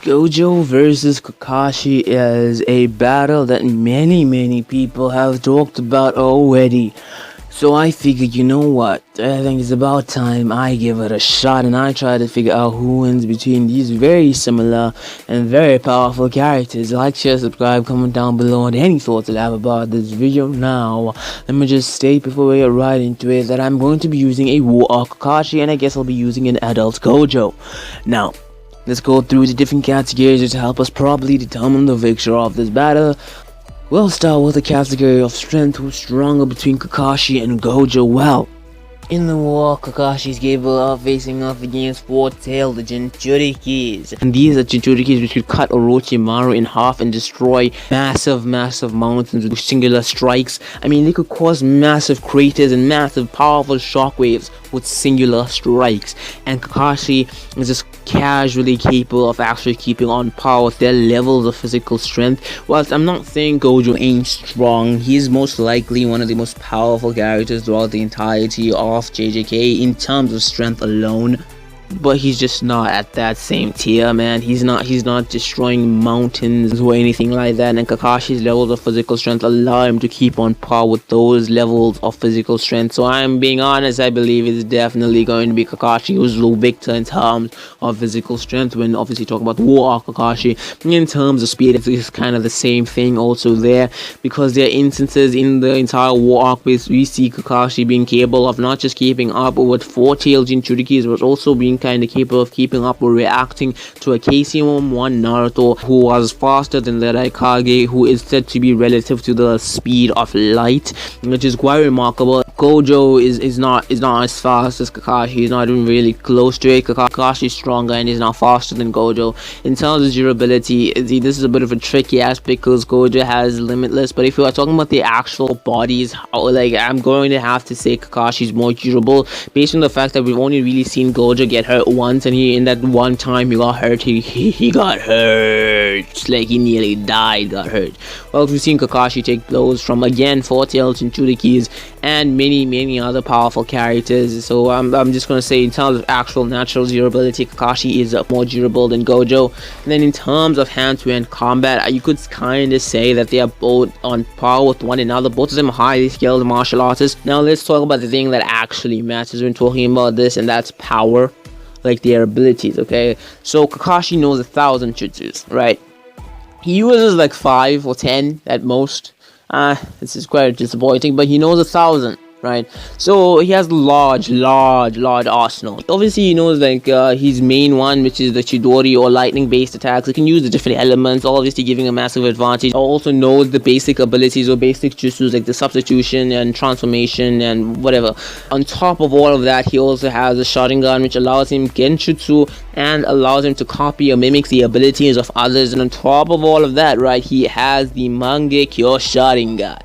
Gojo vs Kakashi is a battle that many people have talked about already. So I figured, you know what, I think it's about time I give it a shot and I try to figure out who wins between these very similar and very powerful characters. Like, share, subscribe, comment down below on any thoughts that I have about this video. Now, let me just state before we get right into it that I'm going to be using a War Kakashi, and I guess I'll be using an adult Gojo. Now, let's go through the different categories to help us properly determine the victor of this battle. We'll start with the category of strength. Who's stronger between Kakashi and Gojo? Well, in the war, Kakashi is capable of facing off against four-tailed Jinchurikis. And these are Jinchurikis which could cut Orochimaru in half and destroy massive mountains with singular strikes. I mean, they could cause massive craters and massive powerful shockwaves with singular strikes. And Kakashi is just casually capable of actually keeping on par with their levels of physical strength. Whilst I'm not saying Gojo ain't strong, he's most likely one of the most powerful characters throughout the entirety of JJK in terms of strength alone. But he's just not at that same tier, man. He's not destroying mountains or anything like that. And Kakashi's levels of physical strength allow him to keep on par with those levels of physical strength. So I'm being honest, I believe it's definitely going to be Kakashi who's the victor in terms of physical strength. When obviously talking about War Arc Kakashi, in terms of speed, it's kind of the same thing also there, because there are instances in the entire War Arc where we see Kakashi being capable of not just keeping up with four-tailed Jinchurikis, but also being kind of capable of keeping up or reacting to a KCM1 Naruto who was faster than the Raikage, who is said to be relative to the speed of light, which is quite remarkable. Gojo is not as fast as Kakashi. He's not even really close to it. Kakashi is stronger and is not faster than Gojo. In terms of durability, this is a bit of a tricky aspect because Gojo has limitless, but if you are talking about the actual bodies, I'm going to have to say Kakashi is more durable based on the fact that we've only really seen Gojo get hurt once, and in that one time he got hurt, he got hurt, like he nearly died, got hurt. Well, we've seen Kakashi take blows from, again, four-tailed Jinchurikis and many other powerful characters. So I'm just gonna say in terms of actual natural durability, Kakashi is more durable than Gojo. And then in terms of hand-to-hand combat, you could kind of say that they are both on par with one another. Both of them are highly skilled martial artists. Now let's talk about the thing that actually matters when talking about this, and that's power, like their abilities. Okay, so Kakashi knows 1,000 jutsus, right? He uses like 5 or 10 at most. This is quite disappointing, but he knows 1,000, right? So he has large arsenal. Obviously he knows like his main one, which is the Chidori or lightning based attacks. He can use the different elements, obviously giving a massive advantage. He also knows the basic abilities or basic jutsus like the substitution and transformation and whatever. On top of all of that, he also has a Sharingan, which allows him genjutsu and allows him to copy or mimic the abilities of others. And on top of all of that, right, he has the Mangekyo Sharingan,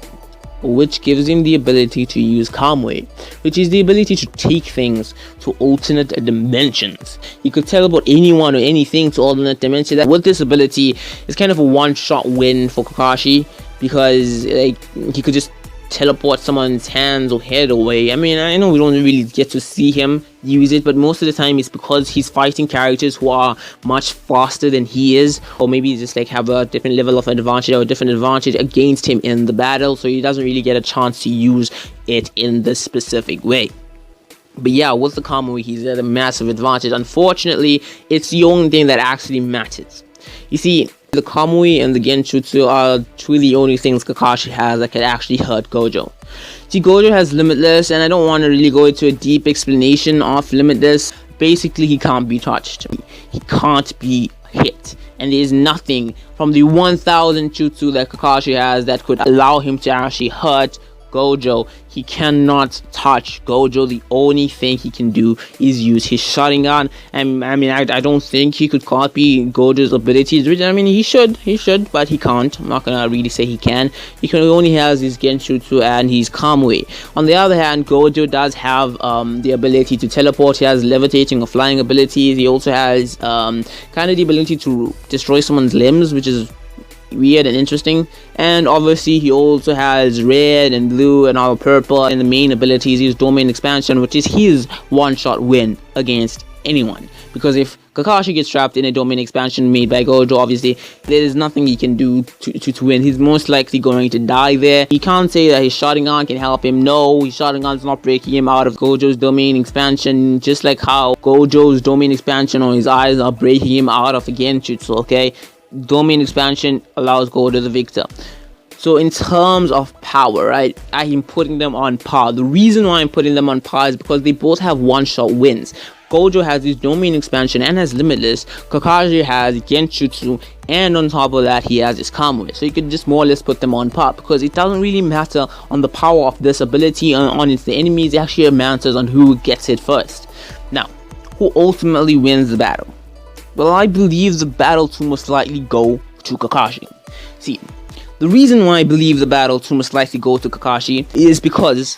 which gives him the ability to use Kamui, which is the ability to take things to alternate dimensions. He could teleport anyone or anything to alternate dimensions. With this ability, it's kind of a one-shot win for Kakashi, because like he could just teleport someone's hands or head away. I mean, I know we don't really get to see him use it, but most of the time it's because he's fighting characters who are much faster than he is, or maybe just like have a different level of advantage or a different advantage against him in the battle, so he doesn't really get a chance to use it in this specific way. But yeah, with the Kamui, he's at a massive advantage. Unfortunately, it's the only thing that actually matters. You see, the Kamui and the Genjutsu are two of the only things Kakashi has that can actually hurt Gojo. See, Gojo has Limitless, and I don't want to really go into a deep explanation of Limitless. Basically, he can't be touched. He can't be hit. And there's nothing from the 1,000 jutsu that Kakashi has that could allow him to actually hurt Gojo. He cannot touch Gojo. The only thing he can do is use his Sharingan. And I mean, I don't think he could copy Gojo's abilities. I mean, he should, but he can't. I'm not gonna really say he can. He can only has his Genjutsu and his Kamui. On the other hand, Gojo does have the ability to teleport. He has levitating or flying abilities. He also has kind of the ability to destroy someone's limbs, which is weird and interesting. And obviously he also has red and blue and all purple, and the main abilities is domain expansion, which is his one-shot win against anyone. Because if Kakashi gets trapped in a domain expansion made by Gojo, obviously there is nothing he can do to win. He's most likely going to die there. He can't say that his Sharingan can help him. No, his Sharingan's not breaking him out of Gojo's domain expansion, just like how Gojo's domain expansion on his eyes are breaking him out of a Genjutsu, okay? Domain expansion allows Gojo the victor. So in terms of power, right, I am putting them on par. The reason why I'm putting them on par is because they both have one-shot wins. Gojo has his domain expansion and has limitless. Kakashi has Genjutsu, and on top of that, he has his Kamui. So you could just more or less put them on par, because it doesn't really matter on the power of this ability on its enemies. It actually matters on who gets it first. Now, who ultimately wins the battle? Well, I believe the battle to most likely go to Kakashi. See, the reason why I believe the battle to most likely go to Kakashi is because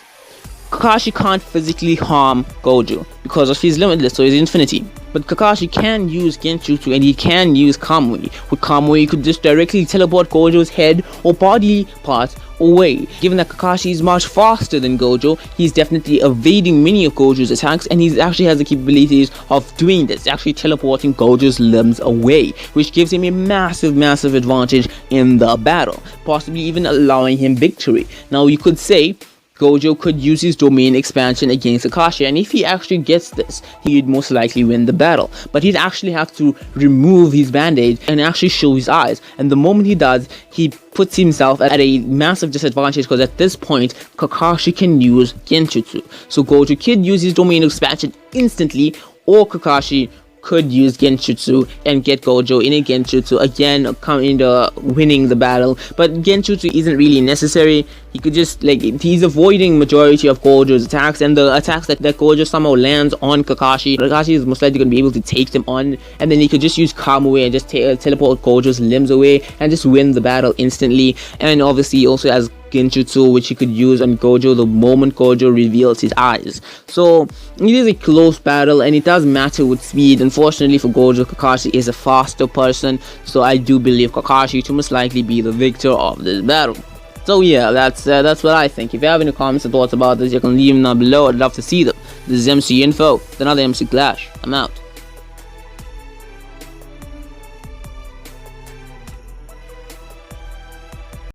Kakashi can't physically harm Gojo because of his limitless, so his infinity. But Kakashi can use Genjutsu and he can use Kamui. With Kamui, he could just directly teleport Gojo's head or body parts away. Given that Kakashi is much faster than Gojo, he's definitely evading many of Gojo's attacks, and he actually has the capabilities of doing this, actually teleporting Gojo's limbs away, which gives him a massive advantage in the battle, possibly even allowing him victory. Now, you could say Gojo could use his domain expansion against Kakashi, and if he actually gets this, he'd most likely win the battle. But he'd actually have to remove his bandage and actually show his eyes, and the moment he does, he puts himself at a massive disadvantage, because at this point, Kakashi can use Genjutsu. So Gojo could use his domain expansion instantly, or Kakashi could use Genjutsu and get Gojo in a Genjutsu, again come into winning the battle. But Genjutsu isn't really necessary. He could just, he's avoiding majority of Gojo's attacks, and the attacks that Gojo somehow lands on Kakashi is most likely going to be able to take them on, and then he could just use Kamui and just teleport Gojo's limbs away and just win the battle instantly. And obviously he also has Genjutsu, which he could use on Gojo the moment Gojo reveals his eyes. So it is a close battle, and it does matter with speed. Unfortunately for Gojo, Kakashi is a faster person, so I do believe Kakashi to most likely be the victor of this battle. So yeah, that's what I think. If you have any comments or thoughts about this, you can leave them down below. I'd love to see them. This is MC Info, another MC Clash. I'm out.